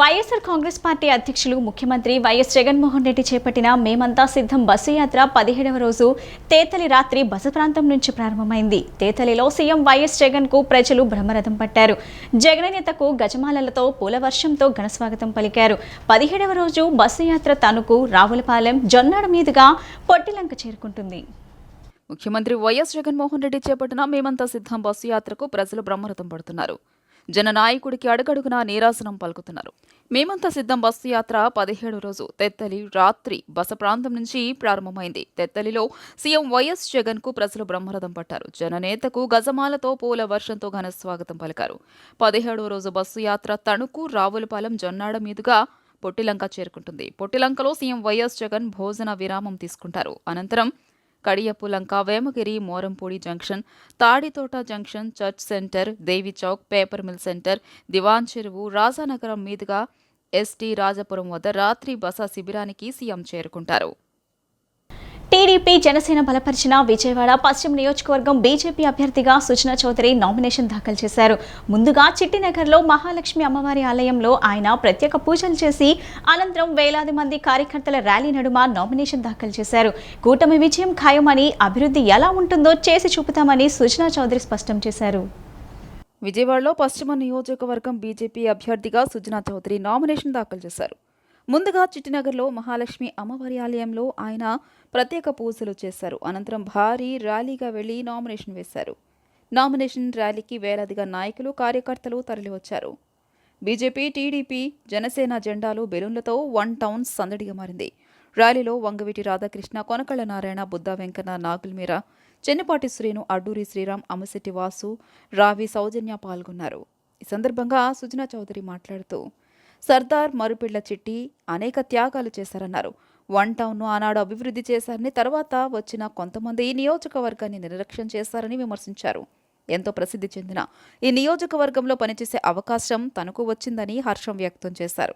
YSR Congress party అధ్యక్షులు ముఖ్యమంత్రి YS Jaganmohan Reddy చేపట్టిన మేమంతా సిద్ధం బస్సు యాత్ర 17వ రోజు తేతలి రాత్రి బస ప్రాంతం నుంచి ప్రారంభమైంది. తేతలిలో సీఎం వైఎస్ జగన్ కు ప్రజలు బ్రహ్మరథం పట్టారు. జగన్నేతకు గజమాలలతో పూల వర్షంతో ఘనస్వాగతం పలికారు. 17వ రోజు బస్సు యాత్ర తణుకు, రావులపాలెం, జొన్నాడ మీదుగా పొట్టిలంక చేరుకుంటుంది. ముఖ్యమంత్రి వైఎస్ జగన్మోహన్ రెడ్డి చేపట్టిన మేమంతా సిద్ధం బస్సు యాత్రకు ప్రజలు బ్రహ్మరథం పడుతున్నారు. జననాయకుడికి అడుగడుగునా నీరాసనం పలుకుతున్నారు. మేమంతా సిద్ధం బస్సు యాత్ర 17వ రోజు తెత్తలి రాత్రి బస ప్రాంతం నుంచి ప్రారంభమైంది. తెత్తలిలో సీఎం వైఎస్ జగన్ కు ప్రజలు బ్రహ్మరథం పట్టారు. జననేతకు గజమాలతో పూల వర్షంతో ఘన స్వాగతం పలికారు. 17వ రోజు బస్సు యాత్ర తణుకు, రావులపాలెం, జొన్నాడ మీదుగా పొట్టిలంక చేరుకుంటుంది. పొట్టిలంకలో సీఎం వైఎస్ జగన్ భోజన విరామం తీసుకుంటారు. అనంతరం Kadiyapulanka, Vemagiri, Morampudi junction, Taditota junction, church centre, Devi chowk, paper mill centre, Diwan Cheruvu, Rajanagaram మీదుగా ఎస్టీ రాజపురం వద్ద రాత్రి బస శిబిరానికి సీఎం చేరుకుంటారు. టీడీపీ జనసేన బలపరిచిన విజయవాడ పశ్చిమ నియోజకవర్గం బీజేపీ అభ్యర్థిగా సుజనా చౌదరి నామినేషన్ దాఖలు చేశారు. ముందుగా చిట్టినగర్లో మహాలక్ష్మి అమ్మవారి ఆలయంలో ఆయన ప్రత్యేక పూజలు చేసి అనంతరం వేలాది మంది కార్యకర్తల ర్యాలీ నడుమ నామినేషన్ దాఖలు చేశారు. కూటమి విజయం ఖాయమని, అభివృద్ధి ఎలా ఉంటుందో చేసి చూపుతామని సుజనా చౌదరి స్పష్టం చేశారు. విజయవాడలో పశ్చిమ నియోజకవర్గం బీజేపీ అభ్యర్థిగా సుజనా చౌదరి నామినేషన్ దాఖలు చేశారు. ముందుగా చిట్టినగర్లో మహాలక్ష్మి అమ్మవారి ఆలయంలో ఆయన ప్రత్యేక పూజలు చేశారు. అనంతరం భారీ ర్యాలీగా వెళ్లి నామినేషన్ వేశారు. నామినేషన్ ర్యాలీకి వేలాదిగా నాయకులు, కార్యకర్తలు తరలివచ్చారు. బీజేపీ, టీడీపీ, జనసేన జెండాలు, బెలూన్లతో వన్ టౌన్ సందడిగా మారింది. ర్యాలీలో వంగవీటి రాధాకృష్ణ, కొనకళ్ళ నారాయణ, బుద్దా వెంకన్న, నాగుల్మీర, చెన్నిపాటి శ్రీను, అడ్డూరి శ్రీరామ్, అమ్మశెట్టి వాసు, రావి సౌజన్య పాల్గొన్నారు. ఈ సందర్భంగా సుజనా చౌదరి మాట్లాడుతూ సర్దార్ మరుపిళ్ల చిట్టి అనేక త్యాగాలు చేశారన్నారు. వన్ టౌన్ను ఆనాడు అభివృద్ధి చేశారని, తర్వాత వచ్చిన కొంతమంది ఈ నియోజకవర్గాన్ని నిర్లక్ష్యం చేశారని విమర్శించారు. ఎంతో ప్రసిద్ధి చెందిన ఈ నియోజకవర్గంలో పనిచేసే అవకాశం తనకు వచ్చిందని హర్షం వ్యక్తం చేశారు.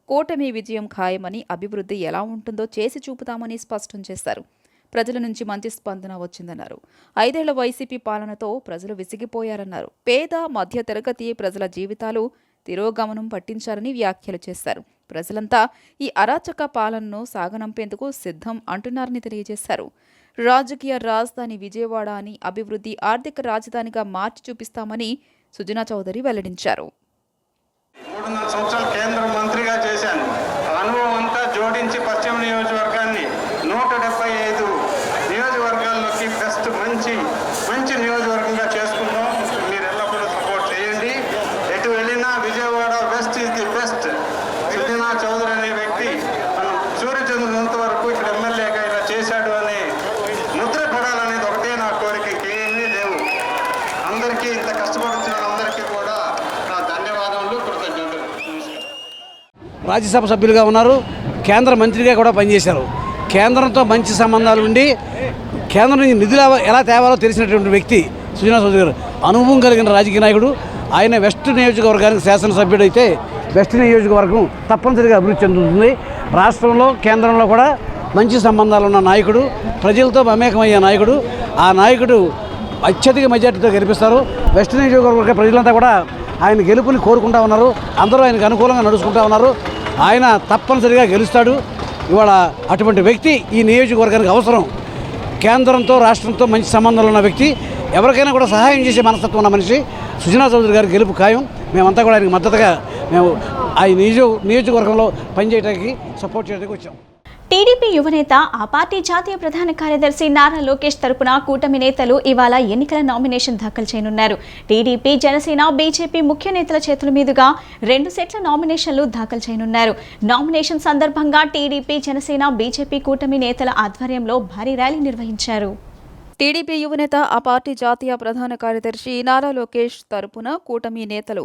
కూటమి విజయం ఖాయమని, అభివృద్ధి ఎలా ఉంటుందో చేసి చూపుతామని స్పష్టం చేశారు. ప్రజల నుంచి మంచి స్పందన వచ్చిందన్నారు. 5 ఏళ్ల వైసీపీ పాలనతో ప్రజలు విసిగిపోయారన్నారు. పేద, మధ్య తరగతి ప్రజల జీవితాలు తిరోగమనం పట్టించారని వ్యాఖ్యలు చేశారు. ప్రజలంతా ఈ అరాచక పాలనను సాగనంపేందుకు సిద్ధం అంటున్నారని తెలియజేశారు. రాజకీయ రాజధాని విజయవాడ అని, అభివృద్ధి ఆర్థిక రాజధానిగా మార్చి చూపిస్తామని సుజనా చౌదరి వెల్లడించారు. 3.5 సంవత్సరాలు కేంద్ర మంత్రిగా చేశాను. అనుభవం అంతా జోడించి పశ్చిమ నియోజకవర్గాన్ని 175 నియోజకవర్గాల్లోకి బెస్ట్ మంచి నియోజకవర్గంగా చేసుకుందాం. మీరు ఎల్లప్పుడూ సపోర్ట్ చేయండి. ఎటు వెళ్ళినా Vijayawada west is the best. Sujana Chowdary అనే వ్యక్తి మనం సూర్యచంద్రునంత వరకు ఇక్కడ ఎమ్మెల్యేగా ఇలా చేశాడు అనే ముద్ర పడాలనేది ఒకటే నా కోరిక, ఏమీ లేవు. అందరికీ ఇంత కష్టపడుతున్న అందరికీ కూడా నా ధన్యవాదములు, కృతజ్ఞతలు. రాజ్యసభ సభ్యులుగా ఉన్నారు, కేంద్ర మంత్రిగా కూడా పనిచేశారు. కేంద్రంతో మంచి సంబంధాలు ఉండి కేంద్రం నుంచి నిధులు ఎలా తేవాలో తెలిసినటువంటి వ్యక్తి సుజనా చౌదరి గారు. అనుభవం కలిగిన రాజకీయ నాయకుడు. ఆయన వెస్ట్ నియోజకవర్గానికి శాసనసభ్యుడు అయితే వెస్ట్ నియోజకవర్గం తప్పనిసరిగా అభివృద్ధి చెందుతుంది. రాష్ట్రంలో, కేంద్రంలో కూడా మంచి సంబంధాలు ఉన్న నాయకుడు, ప్రజలతో మమేకమయ్యే నాయకుడు. ఆ నాయకుడు అత్యధిక మెజార్టీతో గెలిపిస్తారు. వెస్ట్ నియోజకవర్గ ప్రజలంతా కూడా ఆయన గెలుపుని కోరుకుంటా ఉన్నారు. అందరూ ఆయనకు అనుకూలంగా నడుచుకుంటా ఉన్నారు. ఆయన తప్పనిసరిగా గెలుస్తాడు. ఇవాళ అటువంటి వ్యక్తి ఈ నియోజకవర్గానికి అవసరం. కేంద్రంతో, రాష్ట్రంతో మంచి సంబంధాలు ఉన్న వ్యక్తి, ఎవరికైనా కూడా సహాయం చేసే మనస్తత్వం ఉన్న మనిషి. సుజనా చౌదరి గారి గెలుపు ఖాయం. మేమంతా కూడా ఆయనకు మద్దతుగా మేము ఆ నియోజకవర్గంలో పనిచేయడానికి, సపోర్ట్ చేయడానికి వచ్చాం. టీడీపీ యువనేత, ఆ పార్టీ జాతీయ ప్రధాన కార్యదర్శి నారా లోకేష్ తరపున కూటమి నేతలు ఇవాళ ఎన్నికల నామినేషన్ దాఖలు చేయనున్నారు. టీడీపీ, జనసేన, బీజేపీ ముఖ్య నేతల చేతుల మీదుగా 2 సెట్ల నామినేషన్లు దాఖలు చేయనున్నారు. నామినేషన్ సందర్భంగా టీడీపీ, జనసేన, బీజేపీ కూటమి నేతల ఆధ్వర్యంలో భారీ ర్యాలీ నిర్వహించారు. టీడీపీ యువనేత, ఆ పార్టీ జాతీయ ప్రధాన కార్యదర్శి నారా లోకేష్ తరపున కూటమి నేతలు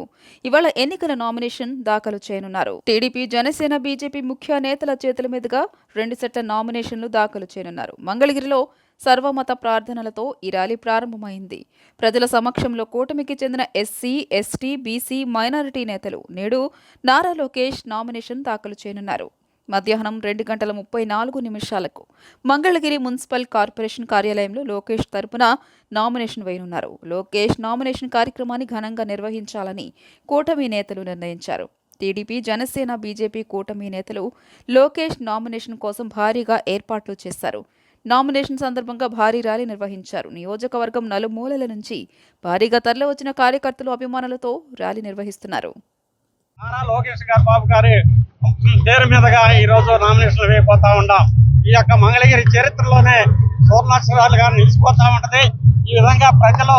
ఇవాళ ఎన్నికల నామినేషన్ దాఖలు చేయనున్నారు. టీడీపీ, జనసేన, బీజేపీ ముఖ్య నేతల చేతుల మీదుగా 2 సెట్ల నామినేషన్లు దాఖలు చేయనున్నారు. మంగళగిరిలో సర్వమత ప్రార్థనలతో ఈ ర్యాలీ ప్రారంభమైంది. ప్రజల సమక్షంలో కూటమికి చెందిన ఎస్సీ, ఎస్టీ, బీసీ, మైనారిటీ నేతలు నేడు నారా లోకేష్ నామినేషన్ దాఖలు చేయనున్నారు. మధ్యాహ్నం 2:34 మంగళగిరి మున్సిపల్ కార్పొరేషన్ కార్యాలయంలో లోకేష్ తరపున నామినేషన్ వేయనున్నారు. లోకేష్ నామినేషన్ కార్యక్రమాన్ని ఘనంగా నిర్వహించాలని కూటమి నేతలు నిర్ణయించారు. టీడీపీ, జనసేన, బీజేపీ కూటమి నేతలు లోకేష్ నామినేషన్ కోసం భారీగా ఏర్పాట్లు చేశారు. నామినేషన్ సందర్భంగా భారీ ర్యాలీ నిర్వహించారు. నియోజకవర్గం నలుమూలల నుంచి భారీగా తరలివచ్చిన కార్యకర్తలు, అభిమానులతో ర్యాలీ నిర్వహిస్తున్నారు. నారా లోకేష్ గారు బాబు గారి పేరు మీదుగా ఈ రోజు నామినేషన్లు వేయబోతా ఉన్నాం. ఈ యొక్క మంగళగిరి చరిత్రలోనే సువర్ణాక్షరాలుగా నిలిచిపోతా ఉంటది. ఈ విధంగా ప్రజలు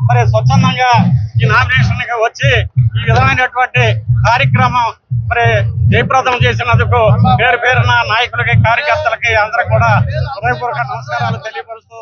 మరి స్వచ్ఛందంగా ఈ నామినేషన్ కి వచ్చి ఈ విధమైనటువంటి కార్యక్రమం మరి జయప్రదం చేసినందుకు పేరు పేరున నాయకులకి, కార్యకర్తలకి అందరూ కూడా హృదయపూర్వక నమస్కారాలు తెలియపరుస్తూ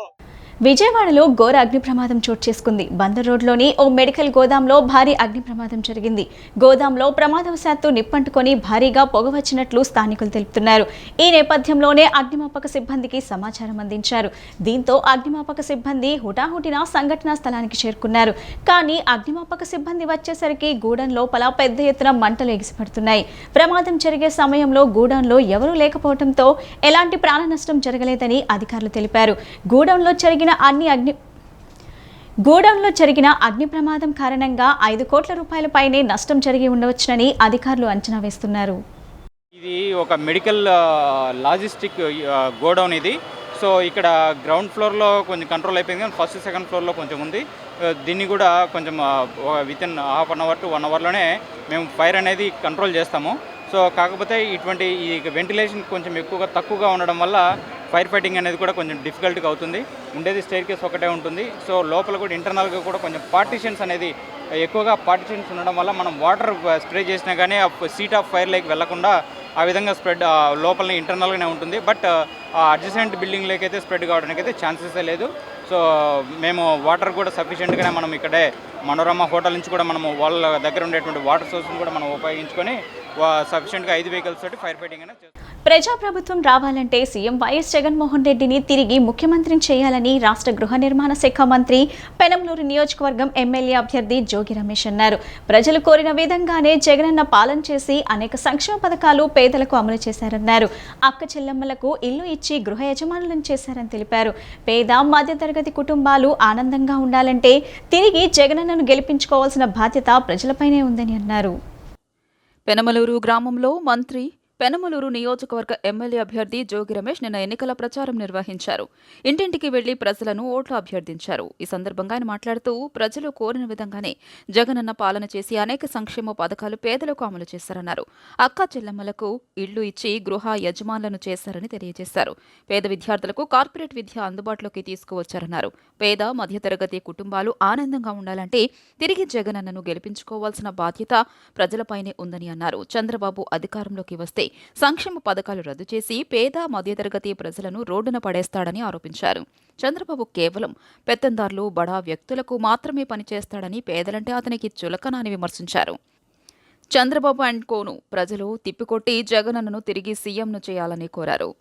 విజయవాడలో ఘోర అగ్ని ప్రమాదం చోటు చేసుకుంది. బందర్ రోడ్లోని ఓ మెడికల్ గోదాంలో భారీ అగ్ని ప్రమాదం జరిగింది. గోదాంలో ప్రమాదవశాత్తు నిప్పంటుకొని భారీగా పొగ వచ్చినట్లు స్థానికులు తెలుపుతున్నారు. ఈ నేపథ్యంలోనే అగ్నిమాపక సిబ్బందికి సమాచారం అందించారు. దీంతో అగ్నిమాపక సిబ్బంది హుటాహుటిన సంఘటనా స్థలానికి చేరుకున్నారు. కానీ అగ్నిమాపక సిబ్బంది వచ్చేసరికి గూడెం లోపల పెద్ద ఎత్తున మంటలు ఎగిసిపడుతున్నాయి. ప్రమాదం జరిగే సమయంలో గూడెంలో ఎవరూ లేకపోవడంతో ఎలాంటి ప్రాణ నష్టం జరగలేదని అధికారులు తెలిపారు. గూడెంలో జరిగిన అగ్ని ప్రమాదం కారణంగా 5 కోట్ల రూపాయల పైనే నష్టం జరిగి ఉండవచ్చునని అధికారులు అంచనా వేస్తున్నారు. ఇది ఒక మెడికల్ లాజిస్టిక్ గోడౌన్ ఇది. సో ఇక్కడ గ్రౌండ్ ఫ్లోర్లో కొంచెం కంట్రోల్ అయిపోయింది, కానీ ఫస్ట్ సెకండ్ ఫ్లోర్లో కొంచెం ఉంది. దీన్ని కూడా కొంచెం within half an hour to 1 అవర్లోనే మేము ఫైర్ అనేది కంట్రోల్ చేస్తాము. సో కాకపోతే ఇటువంటి ఈ వెంటిలేషన్ కొంచెం తక్కువగా ఉండడం వల్ల ఫైర్ ఫైటింగ్ అనేది కూడా కొంచెం డిఫికల్ట్గా అవుతుంది. ఉండేది స్టేర్ కేస్ ఒకటే ఉంటుంది. సో లోపల కూడా ఇంటర్నల్గా కూడా కొంచెం పార్టిషన్స్ అనేది ఎక్కువగా పార్టిషన్స్ ఉండడం వల్ల మనం వాటర్ స్ప్రే చేసినా కానీ ఆ సీట్ ఆఫ్ ఫైర్ లేక్ వెళ్లకుండా ఆ విధంగా స్ప్రెడ్ లోపల ఇంటర్నల్గానే ఉంటుంది. బట్ అడ్జసెంట్ బిల్డింగ్ అయితే స్ప్రెడ్ కావడానికి అయితే ఛాన్సెస్ లేదు. సో మేము వాటర్ కూడా సఫిషియెంట్గానే మనం ఇక్కడే మనోరమ హోటల్ నుంచి కూడా మనము వాళ్ళ దగ్గర ఉండేటువంటి వాటర్ సోర్స్ని కూడా మనం ఉపయోగించుకొని సఫిషియెంట్గా 5 వెహికల్స్ తోటి ఫైర్ ఫైటింగ్ అనేది చేస్తాం. ప్రజాప్రభుత్వం రావాలంటే సీఎం వైఎస్ జగన్మోహన్ రెడ్డిని తిరిగి ముఖ్యమంత్రిని చేయాలని రాష్ట్ర గృహ నిర్మాణ శాఖ మంత్రి, పెనమలూరు నియోజకవర్గం ఎమ్మెల్యే అభ్యర్థి జోగి రమేష్ అన్నారు. ప్రజలు కోరిన విధంగానే జగనన్న పాలన చేసి అనేక సంక్షేమ పథకాలు పేదలకు అమలు చేశారన్నారు. అక్క చెల్లెమ్మలకు ఇల్లు ఇచ్చి గృహ యజమానులను చేశారని తెలిపారు. పేద మధ్యతరగతి కుటుంబాలు ఆనందంగా ఉండాలంటే తిరిగి జగనన్నను గెలిపించుకోవాల్సిన బాధ్యత ప్రజలపైనే ఉందని అన్నారు. పెనమలూరు గ్రామంలో మంత్రి, పెనమలూరు నియోజకవర్గ ఎమ్మెల్యే అభ్యర్థి జోగి రమేష్ నిన్న ఎన్నికల ప్రచారం నిర్వహించారు. ఇంటింటికి వెళ్లి ప్రజలను ఓట్లు అభ్యర్థించారు. ఈ సందర్భంగా ఆయన మాట్లాడుతూ ప్రజలు కోరిన విధంగానే జగనన్న పాలన చేసి అనేక సంక్షేమ పథకాలు పేదలకు అమలు చేశారన్నారు. అక్క చెల్లెమ్మలకు ఇళ్లు ఇచ్చి గృహ యజమానులను చేశారని తెలియజేశారు. పేద విద్యార్థులకు కార్పొరేట్ విద్య అందుబాటులోకి తీసుకువచ్చారన్నారు. పేద మధ్యతరగతి కుటుంబాలు ఆనందంగా ఉండాలంటే తిరిగి జగనన్నను గెలిపించుకోవాల్సిన బాధ్యత ప్రజలపైనే ఉందని అన్నారు. చంద్రబాబు అధికారంలోకి వస్తే సంక్షేమ పథకాలు రద్దు చేసి పేద మధ్యతరగతి ప్రజలను రోడ్డున పడేస్తాడని ఆరోపించారు. చంద్రబాబు కేవలం పెత్తందారులు, బడా వ్యక్తులకు మాత్రమే పనిచేస్తాడని, పేదలంటే అతనికి చులకన అని విమర్శించారు. చంద్రబాబు అండ్ కోను ప్రజలు తిప్పికొట్టి జగనన్నను తిరిగి సీఎంను చేయాలని కోరారు.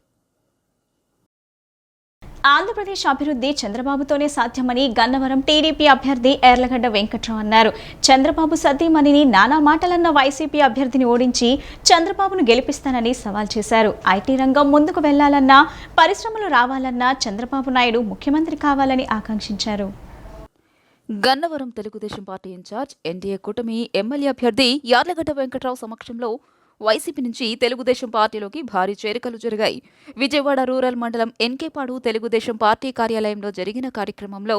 ఆంధ్రప్రదేశ్ అభివృద్ధి చంద్రబాబుతోనే సాధ్యమని గన్నవరం టీడీపీ అభ్యర్థి ఎర్లగడ్డ వెంకట్రావు అన్నారు. చంద్రబాబు సతీమణిని నానా మాటలన్న వైసీపీ అభ్యర్థిని ఓడించి చంద్రబాబును గెలిపిస్తానని సవాల్ చేశారు. ఐటీ రంగం ముందుకు వెళ్లాలన్నా, పరిశ్రమలు రావాలన్నా చంద్రబాబు నాయుడు ముఖ్యమంత్రి కావాలని ఆకాంక్షించారు. Gannavaram Telugu Desam party incharge, NDA కూటమి ఎమ్మెల్యే అభ్యర్థి యార్లగడ్డ వెంకట్రావు సమక్షంలో వైసీపీ నుంచి తెలుగుదేశం పార్టీలోకి భారీ చేరికలు జరిగాయి. విజయవాడ రూరల్ మండలం ఎన్కేపాడు తెలుగుదేశం పార్టీ కార్యాలయంలో జరిగిన కార్యక్రమంలో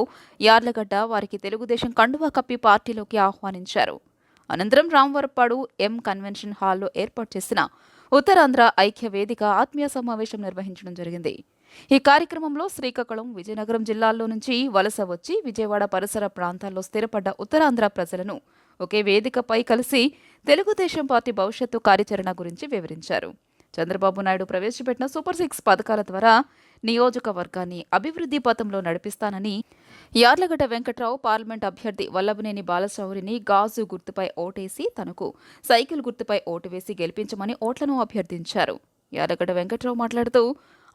యార్లగడ్డ వారికి తెలుగుదేశం కండువా కప్పి పార్టీలోకి ఆహ్వానించారు. అనంతరం రామవరప్పాడు కన్వెన్షన్ హాల్లో ఏర్పాటు చేసిన ఉత్తరాంధ్ర ఐక్య వేదిక ఆత్మీయ సమావేశం నిర్వహించడం జరిగింది. ఈ కార్యక్రమంలో శ్రీకాకుళం, విజయనగరం జిల్లాల్లో నుంచి వలస వచ్చి విజయవాడ పరిసర ప్రాంతాల్లో స్థిరపడ్డ ఉత్తరాంధ్ర ప్రజలను ఒకే వేదికపై కలిసి తెలుగుదేశం పార్టీ భవిష్యత్తు కార్యాచరణ గురించి వివరించారు. చంద్రబాబు నాయుడు ప్రవేశపెట్టిన సూపర్ 6 పథకాల ద్వారా నియోజకవర్గాన్ని అభివృద్ధి పథంలో నడిపిస్తానని, యార్లగడ్డ వెంకట్రావు పార్లమెంట్ అభ్యర్థి వల్లభనేని బాలశౌరిని గాజు గుర్తుపై ఓటేసి తనకు సైకిల్ గుర్తుపై ఓటు వేసి గెలిపించమని ఓట్లను అభ్యర్థించారు. యార్లగడ్డ వెంకట్రావు మాట్లాడుతూ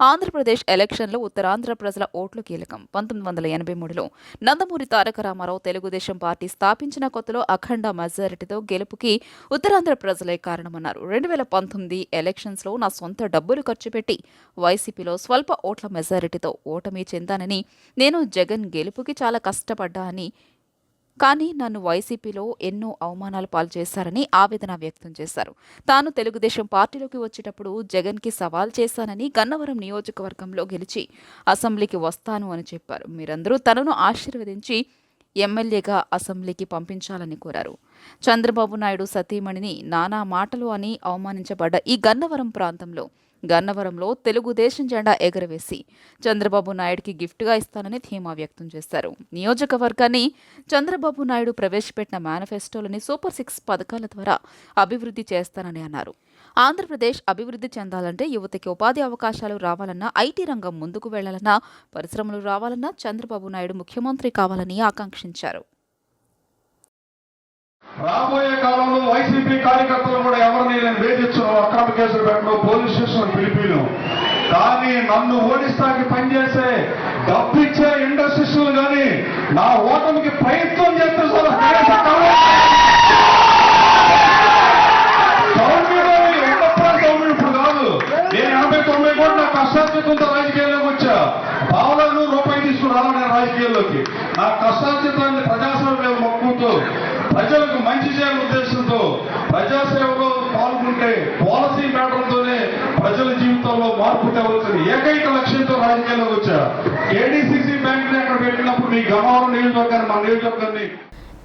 ఆంధ్రప్రదేశ్ ఎలక్షన్లో ఉత్తరాంధ్ర ప్రజల ఓట్లు కీలకం. 1983లో నందమూరి తారక రామారావు తెలుగుదేశం పార్టీ స్థాపించిన కొత్తలో అఖండ మెజారిటీతో గెలుపుకి ఉత్తరాంధ్ర ప్రజలే కారణమన్నారు. 2019 ఎలక్షన్స్లో నా సొంత డబ్బులు ఖర్చు పెట్టి వైసీపీలో స్వల్ప ఓట్ల మెజారిటీతో ఓటమి చెందానని, నేను జగన్ గెలుపుకి చాలా కష్టపడ్డా అని కానీ నన్ను వైసీపీలో ఎన్నో అవమానాలు పాలు చేశారని ఆవేదన వ్యక్తం చేశారు. తాను తెలుగుదేశం పార్టీలోకి వచ్చేటప్పుడు జగన్కి సవాల్ చేశానని, గన్నవరం నియోజకవర్గంలో గెలిచి అసెంబ్లీకి వస్తాను అని చెప్పారు. మీరందరూ తనను ఆశీర్వదించి ఎమ్మెల్యేగా అసెంబ్లీకి పంపించాలని కోరారు. చంద్రబాబు నాయుడు సతీమణిని నానా మాటలు అని అవమానించబడ్డ ఈ గన్నవరంలో తెలుగుదేశం జెండా ఎగరవేసి చంద్రబాబు నాయుడికి గిఫ్ట్గా ఇస్తానని ధీమా వ్యక్తం చేశారు. నియోజకవర్గాన్ని చంద్రబాబు నాయుడు ప్రవేశపెట్టిన మేనిఫెస్టోలోని సూపర్ 6 పథకాల ద్వారా అభివృద్ధి చేస్తానని అన్నారు. ఆంధ్రప్రదేశ్ అభివృద్ధి చెందాలంటే యువతకి ఉపాధి అవకాశాలు రావాలన్నా, ఐటీ రంగం ముందుకు వెళ్లాలన్నా, పరిశ్రమలు రావాలన్నా చంద్రబాబు నాయుడు ముఖ్యమంత్రి కావాలని ఆకాంక్షించారు. రాబోయే కాలంలో వైసీపీ కార్యకర్తలు కూడా ఎవరిని నేను వేధించను, అక్రమ కేసులు పెట్టను, పోలీస్ స్టేషన్ పిలిపిను. కానీ నన్ను ఓడిస్తాకి పనిచేసే డబ్బిచ్చే ఇండస్ట్రీస్లు కానీ నా ఓటమికి ప్రయత్నం చేస్తే ఇప్పుడు కాదు. నేను 89 కోట్లు నా కష్టార్జితంతో రాజకీయాల్లోకి వచ్చా. పావులను రూపాయి తీసుకురాలా నేను రాజకీయాల్లోకి. నా కష్టార్జితాన్ని ప్రజాసేవ మొక్కుతూ ప్రజలకు మంచి చేయాలనే ఉద్దేశంతో ప్రజాసేవలో పాల్గొంటే పాలసీ మ్యాటర్తోనే ప్రజల జీవితంలో మార్పు తేవలసిన ఏకైక లక్ష్యంతో రాజకీయాల్లోకి వచ్చా. ఏడీసీసీ బ్యాంకుని అక్కడ పెట్టినప్పుడు మీ గన్నవరం నియోజకవర్గాన్ని, మా నియోజకవర్గాన్ని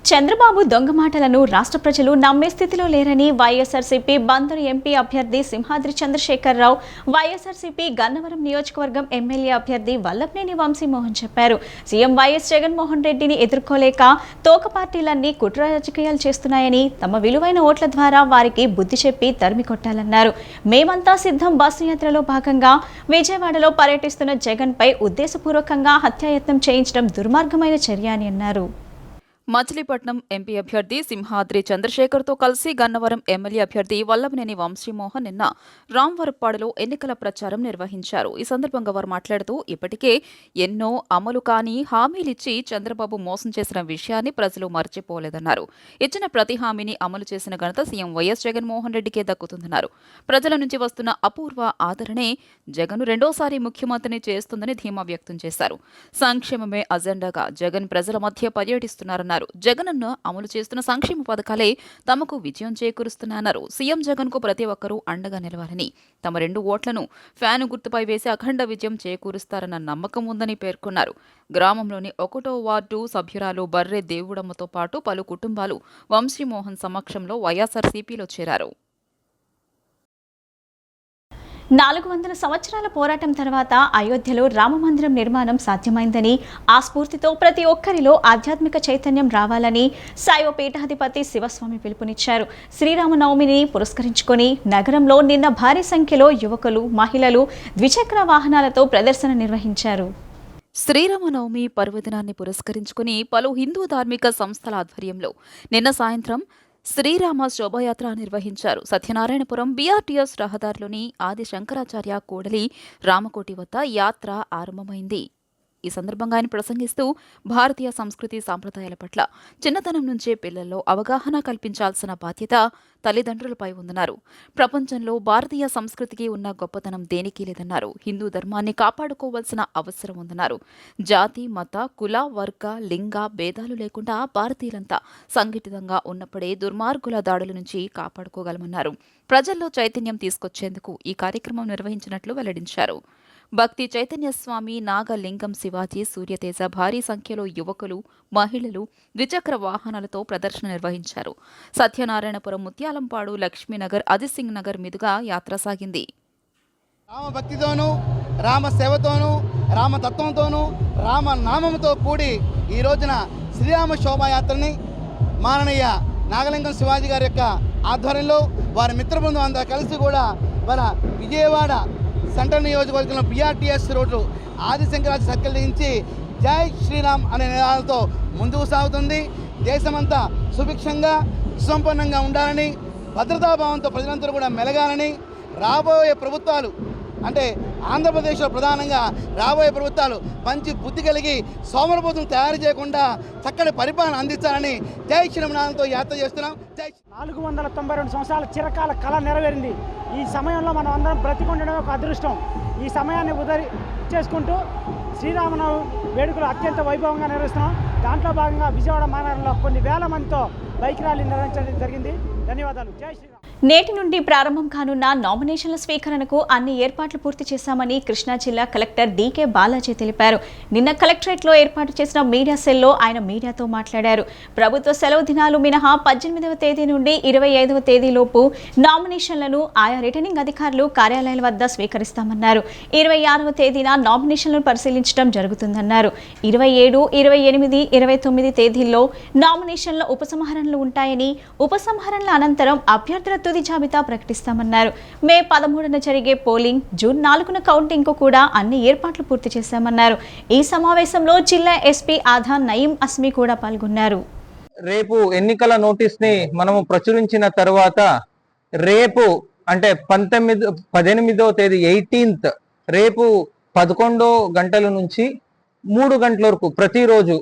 చంద్రబాబు దొంగ మాటలను రాష్ట్ర ప్రజలు నమ్మే స్థితిలో లేరని వైఎస్ఆర్సీపీ బందరు ఎంపీ అభ్యర్థి సింహాద్రి చంద్రశేఖరరావు, వైఎస్ఆర్సీపీ గన్నవరం నియోజకవర్గం ఎమ్మెల్యే అభ్యర్థి వల్లభనేని వంశీమోహన్ చెప్పారు. సీఎం వైఎస్ జగన్మోహన్ రెడ్డిని ఎదుర్కోలేక తోక పార్టీలన్నీ కుట్ర రాజకీయాలు చేస్తున్నాయని, తమ విలువైన ఓట్ల ద్వారా వారికి బుద్ధి చెప్పి తరిమి కొట్టాలన్నారు. మేమంతా సిద్ధం బస్సు యాత్రలో భాగంగా విజయవాడలో పర్యటిస్తున్న జగన్పై ఉద్దేశపూర్వకంగా హత్యాయత్నం చేయించడం దుర్మార్గమైన చర్య అని అన్నారు. మచిలీపట్నం ఎంపీ అభ్యర్థి సింహాద్రి చంద్రశేఖర్తో కలిసి గన్నవరం ఎమ్మెల్యే అభ్యర్థి వల్లభనేని వంశీమోహన్ నిన్న రాంవరప్పాడులో ఎన్నికల ప్రచారం నిర్వహించారు. ఈ సందర్భంగా వారు మాట్లాడుతూ ఇప్పటికే ఎన్నో అమలు కాని హామీలిచ్చి చంద్రబాబు మోసం చేసిన విషయాన్ని ప్రజలు మర్చిపోలేదన్నారు. ఇచ్చిన ప్రతి హామీని అమలు చేసిన ఘనత సీఎం వైఎస్ జగన్మోహన్ రెడ్డికే దక్కుతుందన్నారు. ప్రజల నుంచి వస్తున్న అపూర్వ ఆదరణే జగన్ రెండోసారి ముఖ్యమంత్రిని చేస్తుందని ధీమా వ్యక్తం చేశారు. సంక్షేమమే అజెండాగా జగన్ ప్రజల మధ్య పర్యటిస్తున్నారన్నారు. జగనన్న అమలు చేస్తున్న సంక్షేమ పథకాలే తమకు విజయం చేకూరుస్తున్నారన్నారు. సీఎం జగన్ కు ప్రతి ఒక్కరూ అండగా నిలవాలని, తమ 2 ఓట్లను ఫ్యాను గుర్తుపై వేసి అఖండ విజయం చేకూరుస్తారన్న నమ్మకం ఉందని పేర్కొన్నారు. గ్రామంలోని 1వ వార్డు సభ్యురాలు బర్రె దేవుడమ్మతో పాటు పలు కుటుంబాలు వంశీమోహన్ సమక్షంలో వైఎస్ఆర్సీపీలో చేరారు. 400 సంవత్సరాల పోరాటం తర్వాత అయోధ్యలో రామమందిరం నిర్మాణం సాధ్యమైందని, ఆ స్ఫూర్తితో ప్రతి ఒక్కరిలో ఆధ్యాత్మిక చైతన్యం రావాలని శైవ పీఠాధిపతి శివస్వామి పిలుపునిచ్చారు. శ్రీరామనవమిని పురస్కరించుకొని నగరంలో నిన్న భారీ సంఖ్యలో యువకులు, మహిళలు ద్విచక్ర వాహనాలతో ప్రదర్శన నిర్వహించారు. శ్రీరామనవమి పర్వదినాన్ని పురస్కరించుకుని పలు హిందూ ధార్మిక సంస్థల ఆధ్వర్యంలో నిన్న సాయంత్రం శ్రీరామ శోభాయాత్ర నిర్వహించారు. సత్యనారాయణపురం బీఆర్టీఎస్ రహదారిలోని ఆది శంకరాచార్య కూడలి రామకోటి వద్ద యాత్ర ఆరంభమైంది. ఈ సందర్భంగా ఆయన ప్రసంగిస్తూ భారతీయ సంస్కృతి సాంప్రదాయాల పట్ల చిన్నతనం నుంచే పిల్లల్లో అవగాహన కల్పించాల్సిన బాధ్యత తల్లిదండ్రులపై ఉందన్నారు. ప్రపంచంలో భారతీయ సంస్కృతికి ఉన్న గొప్పతనం దేనికి లేదన్నారు. హిందూ ధర్మాన్ని కాపాడుకోవాల్సిన అవసరం ఉందన్నారు. జాతి, మత, కుల, వర్గ, లింగ భేదాలు లేకుండా భారతీయులంతా సంఘటితంగా ఉన్నప్పుడే దుర్మార్గుల దాడుల నుంచి కాపాడుకోగలమన్నారు. ప్రజల్లో చైతన్యం తీసుకొచ్చేందుకు ఈ కార్యక్రమం నిర్వహించినట్లు వెల్లడించారు. భక్తి చైతన్య స్వామి, నాగలింగం శివాజీ, సూర్యతేజ భారీ సంఖ్యలో యువకులు, మహిళలు ద్విచక్ర వాహనాలతో ప్రదర్శన నిర్వహించారు. సత్యనారాయణపురం, ముత్యాలంపాడు, లక్ష్మీనగర్, అజిత్ నగర్ మీదుగా యాత్ర సాగింది. రామభక్తితోనూ, రామ సేవతోనూ, రామతత్వంతోనూ, రామనామంతో కూడి ఈ రోజున శ్రీరామ శోభాయాత్రని మాననీయ నాగలింగం శివాజీ గారి యొక్క ఆధ్వర్యంలో వారి మిత్రబృందం అంతా కలిసి కూడా మన విజయవాడ సెంట్రల్ నియోజకవర్గంలో బీఆర్టీఎస్ రోడ్డు ఆదిశంకరాచార్య సర్కిల్ నుంచి జై శ్రీరామ్ అనే నినాదాలతో ముందుకు సాగుతుంది. దేశమంతా సుభిక్షంగా, సుసంపన్నంగా ఉండాలని, భద్రతాభావంతో ప్రజలందరూ కూడా మెలగాలని, రాబోయే ప్రభుత్వాలు అంటే ఆంధ్రప్రదేశ్లో ప్రధానంగా రాబోయే ప్రభుత్వాలు మంచి బుద్ధి కలిగి సోమరపోతులు తయారు చేయకుండా చక్కటి పరిపాలన అందించాలని జై శ్రీరామనాథంతో యాత్ర చేస్తున్నాం. 492 సంవత్సరాల చిరకాల కళ నెరవేరింది. ఈ సమయంలో మనం అందరం బ్రతికుండడం ఒక అదృష్టం. ఈ సమయాన్ని చేసుకుంటూ శ్రీరామనవమి వేడుకలు అత్యంత వైభవంగా నిర్వహిస్తున్నాం. దాంట్లో భాగంగా విజయవాడ మహానగరంలో కొన్ని వేల మందితో బైక్ ర్యాలీ నిర్వహించడం జరిగింది. ధన్యవాదాలు. జై శ్రీరామ్. నేటి నుండి ప్రారంభం కానున్న నామినేషన్ల స్వీకరణకు అన్ని ఏర్పాట్లు పూర్తి చేశామని కృష్ణా జిల్లా కలెక్టర్ డీకే బాలాజీ తెలిపారు. నిన్న కలెక్టరేట్లో ఏర్పాటు చేసిన మీడియా సెల్లో ఆయన మీడియాతో మాట్లాడారు. ప్రభుత్వ సెలవు దినాలు మినహా 18వ తేదీ నుండి 25వ తేదీలోపు నామినేషన్లను ఆయా రిటర్నింగ్ అధికారులు కార్యాలయాల వద్ద స్వీకరిస్తామన్నారు. 26వ తేదీన నామినేషన్లను పరిశీలించడం జరుగుతుందన్నారు. 27, 28, 29 తేదీల్లో నామినేషన్ల ఉపసంహరణలు ఉంటాయని, ఉపసంహరణల అనంతరం అభ్యర్థుల తుది జాబితా ప్రకటిస్తామన్నారు. మే 13న జరిగే పోలింగ్, జూన్ 4న కౌంటింగ్కు కూడా అన్ని ఏర్పాట్లు పూర్తి చేశామన్నారు. ఈ సమావేశంలో జిల్లా ఎస్పీ ఆధాన్ నయీం అస్మి కూడా పాల్గొన్నారు. రేపు ఎన్నికల నోటీస్ ని మనము ప్రచురించిన తర్వాత రేపు అంటే 18వ తేదీ 18th రేపు 11 గంటల నుంచి 3 గంటల వరకు ప్రతిరోజు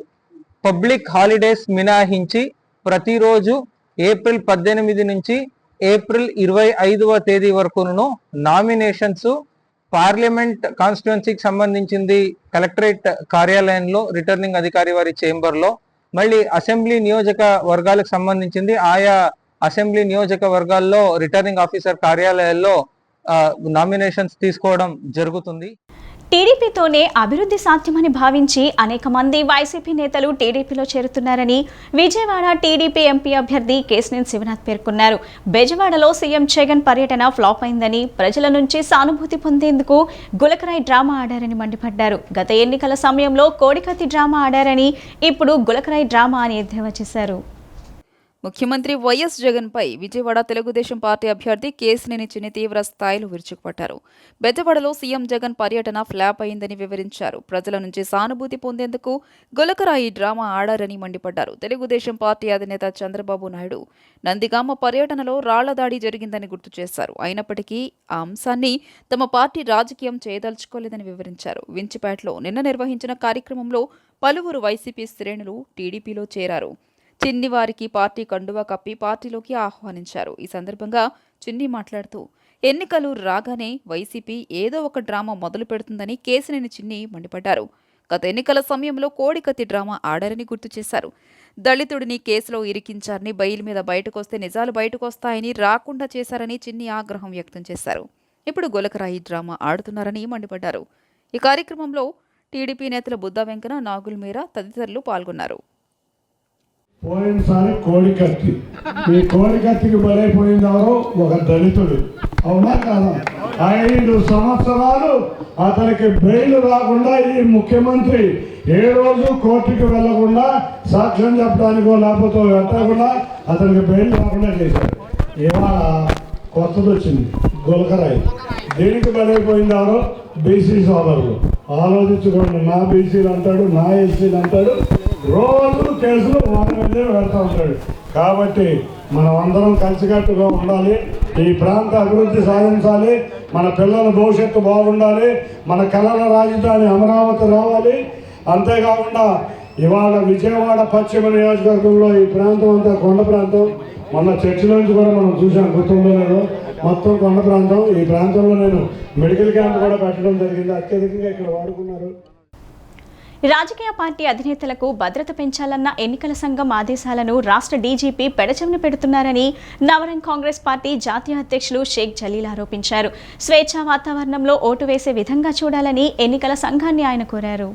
పబ్లిక్ హాలిడేస్ మినహాయించి ప్రతిరోజు ఏప్రిల్ 18 నుంచి ఏప్రిల్ 25వ తేదీ వరకును నామినేషన్స్ పార్లమెంట్ కాన్స్టిట్యుయెన్సీకి సంబంధించింది కలెక్టరేట్ కార్యాలయంలో రిటర్నింగ్ అధికారి వారి చేంబర్లో, మళ్ళీ అసెంబ్లీ నియోజకవర్గాలకు సంబంధించింది ఆయా అసెంబ్లీ నియోజకవర్గాల్లో రిటర్నింగ్ ఆఫీసర్ కార్యాలయాల్లో నామినేషన్స్ తీసుకోవడం జరుగుతుంది. టీడీపీతోనే అభివృద్ధి సాధ్యమని భావించి అనేక మంది వైసీపీ నేతలు టీడీపీలో చేరుతున్నారని విజయవాడ టీడీపీ ఎంపీ అభ్యర్థి కేశినేని శివనాథ్ పేర్కొన్నారు. బెజవాడలో సీఎం జగన్ పర్యటన ఫ్లాప్ అయిందని, ప్రజల నుంచి సానుభూతి పొందేందుకు గులకరాయి డ్రామా ఆడారని మండిపడ్డారు. గత ఎన్నికల సమయంలో కోడికత్తి డ్రామా ఆడారని, ఇప్పుడు గులకరాయి డ్రామా అని ఎద్దేవా చేశారు. ముఖ్యమంత్రి వైఎస్ జగన్పై విజయవాడ తెలుగుదేశం పార్టీ అభ్యర్థి కేశినేని చిన్ని తీవ్ర స్థాయిలో విరుచుకుపడ్డారు. బెజవాడలో సీఎం జగన్ పర్యటన ఫ్లాప్ అయిందని వివరించారు. ప్రజల నుంచి సానుభూతి పొందేందుకు గులకరాయి డ్రామా ఆడారని మండిపడ్డారు. తెలుగుదేశం పార్టీ అధినేత చంద్రబాబు నాయుడు నందిగామ పర్యటనలో రాళ్ల దాడి జరిగిందని గుర్తు చేశారు. అయినప్పటికీ ఆ అంశాన్ని తమ పార్టీ రాజకీయం చేయదలుచుకోలేదని వివరించారు. వించిపేటలో నిన్న నిర్వహించిన కార్యక్రమంలో పలువురు వైసీపీ శ్రేణులు టీడీపీలో చేరారు. చిన్ని వారికి పార్టీ కండువా కప్పి పార్టీలోకి ఆహ్వానించారు. ఈ సందర్భంగా చిన్ని మాట్లాడుతూ ఎన్నికలు రాగానే వైసీపీ ఏదో ఒక డ్రామా మొదలు పెడుతుందని కేశినేని చిన్ని మండిపడ్డారు. గత ఎన్నికల సమయంలో కోడికత్తి డ్రామా ఆడారని గుర్తు చేశారు. దళితుడిని కేసులో ఇరికించారని, బెయిల్ మీద బయటకొస్తే నిజాలు బయటకొస్తాయని రాకుండా చేశారని చిన్ని ఆగ్రహం వ్యక్తం చేశారు. ఇప్పుడు గులకరాయి డ్రామా ఆడుతున్నారని మండిపడ్డారు. ఈ కార్యక్రమంలో టీడీపీ నేతలు బుద్ధ వెంకన, నాగుల్ మీరా తదితరులు పాల్గొన్నారు. పోయినసారి కోడికత్తి, ఈ కోడికత్తికి బలైపోయింది ఎవరు? ఒక దళితుడు. అవునా కాదా? 5 సంవత్సరాలు అతనికి బెయిల్ రాకుండా ఈ ముఖ్యమంత్రి ఏ రోజు కోర్టుకు వెళ్లకుండా సాక్ష్యం చెప్పడానికో లేకపోతే పెట్టకుండా అతనికి బెయిల్ రాకుండా చేశారు. ఇవాళ కొత్తది వచ్చింది, గులకరాయి. దేనికి బలైపోయింది ఎవరు? బీసీ సోదరులు. ఆలోచించుకోండి. నా బీసీలు అంటాడు, నా ఎస్సీలు అంటాడు, రోజు కేసులు మన మీదే పెడతా ఉంటాడు. కాబట్టి మనం అందరం కలిసికట్టుగా ఉండాలి. ఈ ప్రాంత అభివృద్ధి సాధించాలి. మన పిల్లల భవిష్యత్తు బాగుండాలి. మన కళల రాజధాని అమరావతి రావాలి. అంతేకాకుండా ఇవాళ విజయవాడ పశ్చిమ నియోజకవర్గంలో ఈ ప్రాంతం అంతా కొండ ప్రాంతం. మొన్న చర్చి నుంచి కూడా మనం చూసాం, గుర్తుందో లేదో, మొత్తం కొండ ప్రాంతం. ఈ ప్రాంతంలో నేను మెడికల్ క్యాంప్ కూడా పెట్టడం జరిగింది. అత్యధికంగా ఇక్కడ వాడుకున్నారు. రాజకీయ పార్టీ అధినేతలకు భద్రత పెంచాలన్న ఎన్నికల సంఘం ఆదేశాలను రాష్ట్ర డీజీపీ పెడచెవిన పెడుతున్నారని నవరంగ్ కాంగ్రెస్ పార్టీ జాతీయ అధ్యక్షులు షేక్ జలీల్ ఆరోపించారు. స్వేచ్ఛా వాతావరణంలో ఓటు వేసే విధంగా చూడాలని ఎన్నికల సంఘాన్ని ఆయన కోరారు.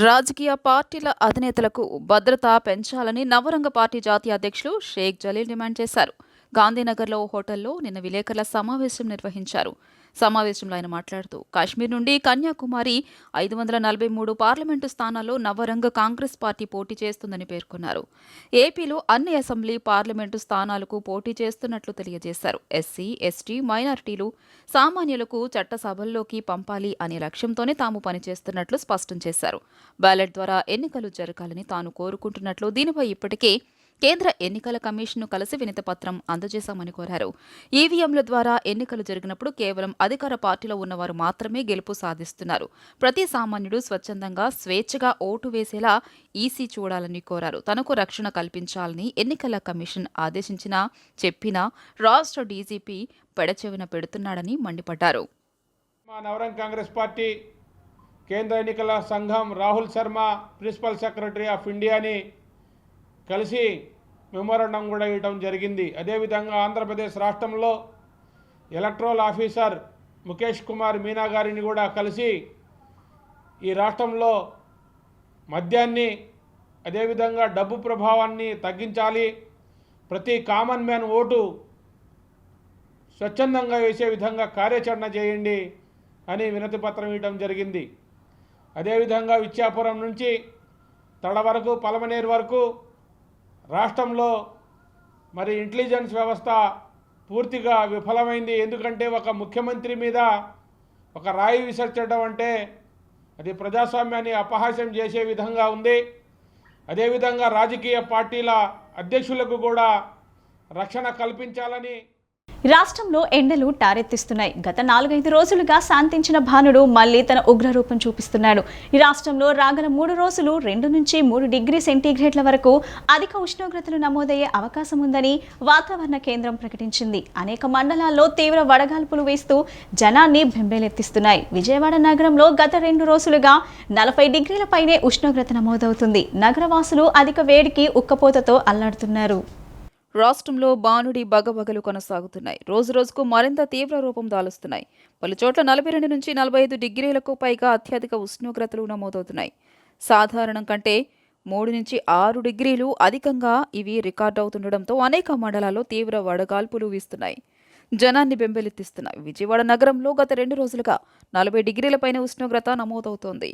రాజకీయ పార్టీల అధినేతలకు భద్రత పెంచాలని నవరంగ పార్టీ జాతీయ అధ్యక్షులు షేక్ జలీల్ డిమాండ్ చేశారు. గాంధీనగర్లో హోటల్లో నిన్న విలేకరుల సమావేశం నిర్వహించారు. సమావేశంలో ఆయన మాట్లాడుతూ కాశ్మీర్ నుండి కన్యాకుమారి 543 పార్లమెంటు స్థానాల్లో నవరంగ కాంగ్రెస్ పార్టీ పోటీ చేస్తుందని పేర్కొన్నారు. ఏపీలో అన్ని అసెంబ్లీ, పార్లమెంటు స్థానాలకు పోటీ చేస్తున్నట్లు తెలియజేశారు. ఎస్సీ, ఎస్టీ, మైనారిటీలు, సామాన్యులకు చట్టసభల్లోకి పంపాలి అనే లక్ష్యంతోనే తాము పనిచేస్తున్నట్లు స్పష్టం చేశారు. బ్యాలెట్ ద్వారా ఎన్నికలు జరగాలని తాను కోరుకుంటున్నట్లు, దీనిపై ఇప్పటికే కేంద్ర ఎన్నికల కమిషన్ను కలిసి వినతిపత్రం అందజేశామని కోరారు. ఈవీఎంల ద్వారా ఎన్నికలు జరిగినప్పుడు కేవలం అధికార పార్టీలో ఉన్నవారు మాత్రమే గెలుపు సాధిస్తున్నారు. ప్రతి సామాన్యుడు స్వచ్ఛందంగా, స్వేచ్ఛగా ఓటు వేసేలా ఈసీ చూడాలని కోరారు. తనకు రక్షణ కల్పించాలని ఎన్నికల కమిషన్ ఆదేశించినా చెప్పినా రాష్ట్ర డీజీపీ పెడచెవిన పెడుతున్నాడని మండిపడ్డారు. మా నవరంగ్ కాంగ్రెస్ పార్టీ కేంద్ర ఎన్నికల సంఘం Rahul Sharma principal secretary of ఇండియాని కలిసి మెమోరాండం కూడా ఇవ్వడం జరిగింది. అదేవిధంగా ఆంధ్రప్రదేశ్ రాష్ట్రంలో ఎలక్ట్రల్ ఆఫీసర్ ముఖేష్ కుమార్ మీనా గారిని కూడా కలిసి ఈ రాష్ట్రంలో మద్యాన్ని అదేవిధంగా డబ్బు ప్రభావాన్ని తగ్గించాలి, ప్రతి కామన్ మ్యాన్ ఓటు స్వచ్ఛందంగా వేసే విధంగా కార్యాచరణ చేయండి అని వినతి పత్రం ఇవ్వడం జరిగింది. అదేవిధంగా ఇచ్చాపురం నుంచి తడ వరకు పలమనేరు వరకు రాష్ట్రంలో మరి ఇంటెలిజెన్స్ వ్యవస్థ పూర్తిగా విఫలమైంది. ఎందుకంటే ఒక ముఖ్యమంత్రి మీద ఒక రాయి విసర్చడం అంటే అది ప్రజాస్వామ్యాన్ని అపహాస్యం చేసే విధంగా ఉంది. అదేవిధంగా రాజకీయ పార్టీల అధ్యక్షులకు కూడా రక్షణ కల్పించాలని రాష్ట్రంలో ఎండలు టారెత్తిస్తున్నాయి. గత 4-5 రోజులుగా శాంతించిన భానుడు మళ్లీ తన ఉగ్రరూపం చూపిస్తున్నాడు. ఈ రాష్ట్రంలో రాగల 3 రోజులు 2 నుంచి 3 డిగ్రీ సెంటీగ్రేడ్ల వరకు అధిక ఉష్ణోగ్రతలు నమోదయ్యే అవకాశం ఉందని వాతావరణ కేంద్రం ప్రకటించింది. అనేక మండలాల్లో తీవ్ర వడగాల్పులు వేస్తూ జనాన్ని బెంబేలెత్తిస్తున్నాయి. విజయవాడ నగరంలో గత 2 రోజులుగా 40 డిగ్రీల పైనే ఉష్ణోగ్రత నమోదవుతుంది. నగరవాసులు అధిక వేడికి ఉక్కపోతతో అల్లాడుతున్నారు. రాష్ట్రంలో బానుడి బగబగలు కొనసాగుతున్నాయి. రోజురోజుకు మరింత తీవ్ర రూపం దాలుస్తున్నాయి. పలుచోట్ల 42 నుంచి 45 డిగ్రీలకు పైగా అత్యధిక ఉష్ణోగ్రతలు నమోదవుతున్నాయి. సాధారణం కంటే 3 నుంచి 6 డిగ్రీలు అధికంగా ఇవి రికార్డు అవుతుండటంతో అనేక మండలాల్లో తీవ్ర వడగాల్పులు వీస్తున్నాయి. జనాన్ని బెంబెలెత్తిస్తున్నాయి. విజయవాడ నగరంలో గత 2 రోజులుగా 40 డిగ్రీల పైన ఉష్ణోగ్రత నమోదవుతోంది.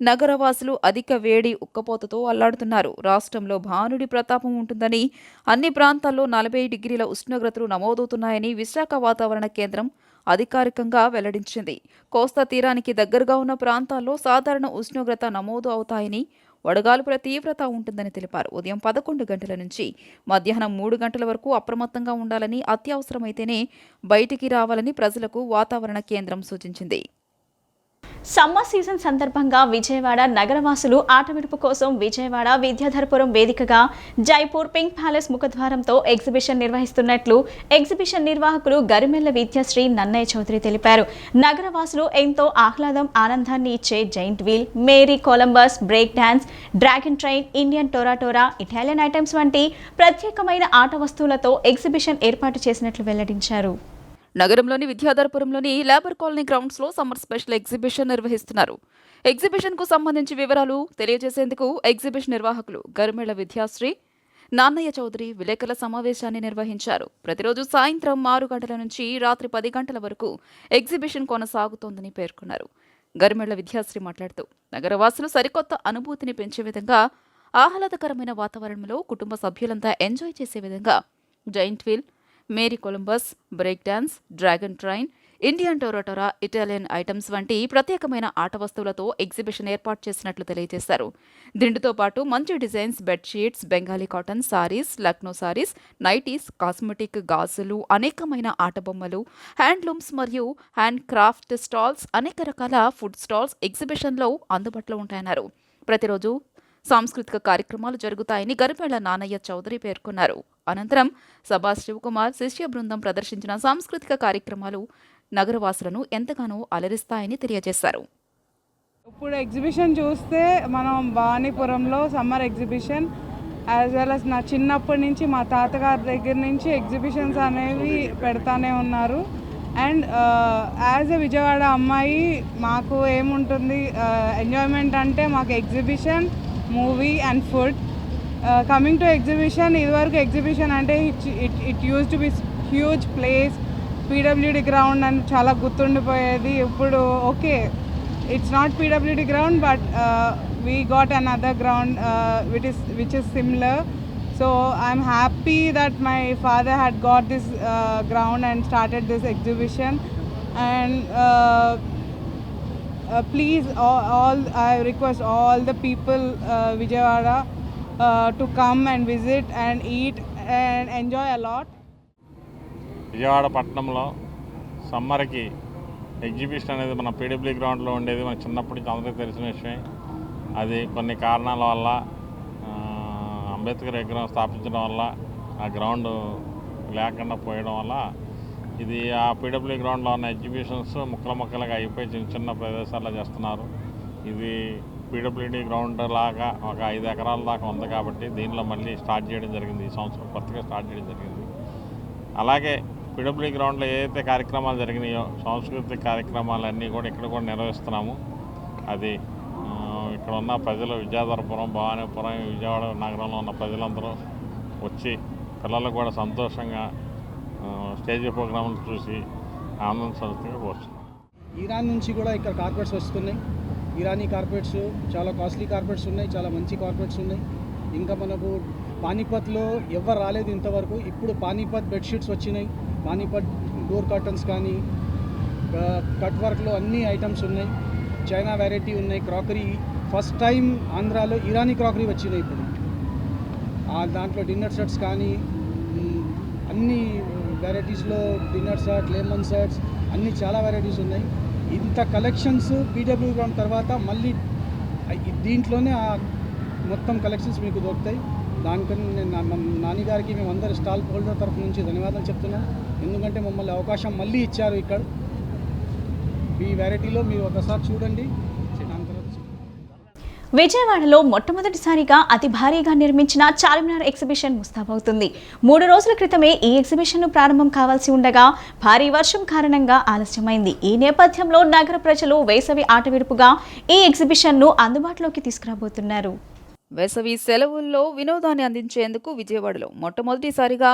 నగరవాసులు అధిక వేడి ఉక్కపోతతో అల్లాడుతున్నారు. రాష్ట్రంలో భానుడి ప్రతాపం ఉంటుందని అన్ని ప్రాంతాల్లో 40 డిగ్రీల ఉష్ణోగ్రతలు నమోదవుతున్నాయని విశాఖ వాతావరణ కేంద్రం అధికారికంగా వెల్లడించింది. కోస్తా తీరానికి దగ్గరగా ఉన్న ప్రాంతాల్లో సాధారణ ఉష్ణోగ్రత నమోదు అవుతాయని, వడగాల్పుల తీవ్రత ఉంటుందని తెలిపారు. ఉదయం 11 గంటల నుంచి మధ్యాహ్నం 3 గంటల వరకు అప్రమత్తంగా ఉండాలని, అత్యవసరమైతేనే బయటికి రావాలని ప్రజలకు వాతావరణ కేంద్రం సూచించింది. సమ్మర్ సీజన్ సందర్భంగా విజయవాడ నగరవాసులు ఆటవిడుపు కోసం విజయవాడ విద్యాధరపురం వేదికగా జైపూర్ పింక్ ప్యాలెస్ ముఖద్వారంతో ఎగ్జిబిషన్ నిర్వహిస్తున్నట్లు ఎగ్జిబిషన్ నిర్వాహకులు గరిమెళ్ల విద్యాశ్రీ నన్నయ్య చౌదరి తెలిపారు. నగరవాసులు ఎంతో ఆహ్లాదం, ఆనందాన్ని ఇచ్చే giant wheel, merry Columbus, break dance, dragon train, Indian టోరాటోరా, ఇటాలియన్ ఐటమ్స్ వంటి ప్రత్యేకమైన ఆట వస్తువులతో ఎగ్జిబిషన్ ఏర్పాటు చేసినట్లు వెల్లడించారు. నగరంలోని విద్యాధరపురంలోని లేబర్ కాలనీ గ్రౌండ్స్లో సమ్మర్ స్పెషల్ ఎగ్జిబిషన్ నిర్వహిస్తున్నారు. ఎగ్జిబిషన్కు సంబంధించి వివరాలు తెలియజేసేందుకు ఎగ్జిబిషన్ నిర్వాహకులు గరిమెళ్ల విద్యాశ్రీ నాన్నయ్య చౌదరి విలేకరుల సమావేశాన్ని నిర్వహించారు. ప్రతిరోజు సాయంత్రం 6 గంటల నుంచి రాత్రి 10 గంటల వరకు ఎగ్జిబిషన్ కొనసాగుతోందని పేర్కొన్నారు. గరిమెళ్ల విద్యాశ్రీ మాట్లాడుతూ నగరవాసులు సరికొత్త అనుభూతిని పెంచే విధంగా, ఆహ్లాదకరమైన వాతావరణంలో కుటుంబ సభ్యులంతా ఎంజాయ్ చేసే విధంగా giant wheel, merry Columbus, break dance, dragon train, Indian టోరాటోరా, ఇటాలియన్ ఐటమ్స్ వంటి ప్రత్యేకమైన ఆట వస్తువులతో ఎగ్జిబిషన్ ఏర్పాటు చేసినట్లు తెలియజేశారు. దీంతో పాటు మంచి designs, bedsheets, Bengali cotton saris, Lucknow saris, nighties, cosmetic, గాజులు, అనేకమైన ఆట బొమ్మలు, హ్యాండ్లూమ్స్ మరియు హ్యాండ్ క్రాఫ్ట్ స్టాల్స్, అనేక రకాల ఫుడ్ స్టాల్స్ ఎగ్జిబిషన్లో అందుబాటులో ఉంటాయన్నారు. ప్రతిరోజు సాంస్కృతిక కార్యక్రమాలు జరుగుతాయని గరిమెళ్ల నాన్నయ్య చౌదరి పేర్కొన్నారు. అనంతరం సభా శివకుమార్ శిష్య బృందం ప్రదర్శించిన సాంస్కృతిక కార్యక్రమాలు నగరవాసులను ఎంతగానో అలరిస్తాయని తెలియజేశారు. ఇప్పుడు ఎగ్జిబిషన్ చూస్తే మనం భవానీపురంలో summer exhibition as well as నా చిన్నప్పటి నుంచి మా తాతగారి దగ్గర నుంచి ఎగ్జిబిషన్స్ అనేవి పెడతానే ఉన్నారు. అండ్ యాజ్ ఎ విజయవాడ అమ్మాయి మాకు ఏముంటుంది, ఎంజాయ్మెంట్ అంటే మాకు exhibition, movie and food. Coming to exhibition, ఇదివరకు ఎగ్జిబిషన్ అంటే it use to be huge place, PWD ground అని చాలా గుర్తుండిపోయేది. ఇప్పుడు okay, it's not PWD ground but we got another ground which is similar. So I'm happy that my father had got this ground and started this exhibition. And please, all I request all the people Vijayawada to come and visit and eat and enjoy a lot. Vijayawada పట్టణంలో సమ్మర్కి exhibition అనేది మన PW గ్రౌండ్లో ఉండేది. మన చిన్నప్పటి నుంచి అందరికీ తెలిసిన విషయం. అది కొన్ని కారణాల వల్ల అంబేద్కర్ విగ్రహం స్థాపించడం వల్ల ఆ గ్రౌండ్ లేకుండా పోయడం వల్ల ఇది ఆ పీడబ్ల్యూ గ్రౌండ్లో ఉన్న ఎగ్జిబిషన్స్ ముక్కలుగా అయిపోయి చిన్న చిన్న ప్రదేశాల్లో చేస్తున్నారు. ఇది పీడబ్ల్యూడీ గ్రౌండ్ లాగా ఒక 5 ఎకరాల దాకా ఉంది కాబట్టి దీనిలో మళ్ళీ స్టార్ట్ చేయడం జరిగింది. ఈ సంవత్సరం కొత్తగా స్టార్ట్ చేయడం జరిగింది. అలాగే పీడబ్ల్యూడీ గ్రౌండ్లో ఏదైతే కార్యక్రమాలు జరిగినాయో సాంస్కృతిక కార్యక్రమాలన్నీ కూడా ఇక్కడ కూడా నిర్వహిస్తున్నాము. అది ఇక్కడ ఉన్న ప్రజలు విద్యాధరపురం, భవానీపురం, విజయవాడ నగరంలో ఉన్న ప్రజలందరూ వచ్చి పిల్లలకు కూడా సంతోషంగా స్టేజ్ ప్రోగ్రాంలు చూసి ఆనందించాల్సిందిగా కోరుతున్నాం. ఇరాన్ నుంచి కూడా ఇక్కడ కార్పెట్స్ వస్తున్నాయి. ఇరానీ కార్పెట్స్ చాలా కాస్ట్లీ కార్పెట్స్ ఉన్నాయి, చాలా మంచి కార్పెట్స్ ఉన్నాయి. ఇంకా మనకు పానీపత్లో ఎవరు రాలేదు ఇంతవరకు. ఇప్పుడు పానీపత్ బెడ్షీట్స్ వచ్చినాయి, పానీపత్ డోర్ కర్టన్స్ కానీ కట్ వర్క్లో అన్ని ఐటమ్స్ ఉన్నాయి. చైనా వెరైటీ ఉన్నాయి, క్రాకరీ ఫస్ట్ టైం ఆంధ్రాలో ఇరానీ క్రాకరీ వచ్చినాయి ఇప్పుడు. దాంట్లో డిన్నర్ సెట్స్ కానీ అన్ని వెరైటీస్లో డిన్నర్ సెట్, లెమన్ సెట్స్ అన్నీ చాలా వెరైటీస్ ఉన్నాయి. ఇంత కలెక్షన్స్ పీడబ్ల్యూ గ్రౌండ్ తర్వాత మళ్ళీ దీంట్లోనే మొత్తం కలెక్షన్స్ మీకు దొరుకుతాయి. దానికని నేను నాన్నగారికి మేము అందరు స్టాల్ హోల్డర్ తరఫు నుంచి ధన్యవాదాలు చెప్తున్నాం. ఎందుకంటే మమ్మల్ని అవకాశం మళ్ళీ ఇచ్చారు. ఇక్కడ ఈ వెరైటీలో మీరు ఒకసారి చూడండి. విజయవాడలో మొట్టమొదటిసారిగా అతి భారీగా నిర్మించిన చార్మినార్ ఎగ్జిబిషన్ ముస్తాబవుతుంది. 3 రోజుల క్రితమే ఈ ఎగ్జిబిషన్ను ప్రారంభం కావాల్సి ఉండగా భారీ వర్షం కారణంగా ఆలస్యమైంది. ఈ నేపథ్యంలో నగర ప్రజలు వేసవి ఆట విడుపుగా ఈ ఎగ్జిబిషన్ను అందుబాటులోకి తీసుకురాబోతున్నారు. వేసవి సెలవుల్లో వినోదాన్ని అందించేందుకు విజయవాడలో మొట్టమొదటిసారిగా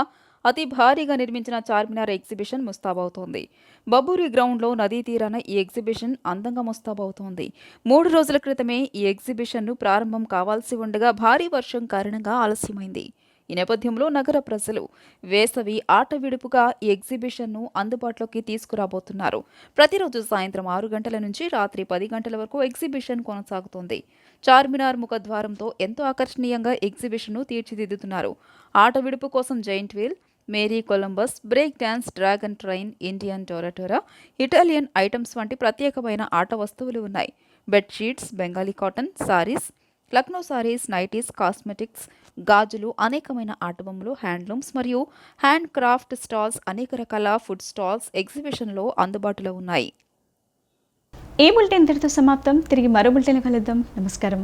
అతి భారీగా నిర్మించిన చార్మినార్ ఎగ్జిబిషన్ ముస్తాబవుతోంది. బబ్బూరి గ్రౌండ్లో నదీ తీరాన ఈ ఎగ్జిబిషన్ అందంగా ముస్తాబవుతోంది. 3 రోజుల క్రితమే ఈ ఎగ్జిబిషన్ను ప్రారంభం కావాల్సి ఉండగా భారీ వర్షం కారణంగా ఆలస్యమైంది. ఈ నేపథ్యంలో నగర ప్రజలు వేసవి ఆట విడుపుగా ఈ ఎగ్జిబిషన్ను అందుబాటులోకి తీసుకురాబోతున్నారు. ప్రతిరోజు సాయంత్రం 6 గంటల నుంచి రాత్రి 10 గంటల వరకు ఎగ్జిబిషన్ కొనసాగుతోంది. చార్మినార్ ముఖద్వారంతో ఎంతో ఆకర్షణీయంగా ఎగ్జిబిషన్ను తీర్చిదిద్దుతున్నారు. ఆట విడుపు కోసం giant wheel, merry Columbus, break dance, dragon train, Indian టొరటొరా, ఇటాలియన్ ఐటమ్స్ వంటి ప్రత్యేకమైన ఆట వస్తువులు ఉన్నాయి. Bedsheets, Bengali cotton, saris, Lucknow saris, nighties, cosmetics, గాజులు, అనేకమైన ఆట బొమ్మలు, హ్యాండ్లూమ్స్ మరియు హ్యాండ్ క్రాఫ్ట్ స్టాల్స్, అనేక రకాల ఫుడ్ స్టాల్స్ ఎగ్జిబిషన్లో అందుబాటులో ఉన్నాయి. ఈ బులెటిన్ ఇంతటితో సమాప్తం. తిరిగి మరో బులెటిన్ కలుద్దాం. నమస్కారం.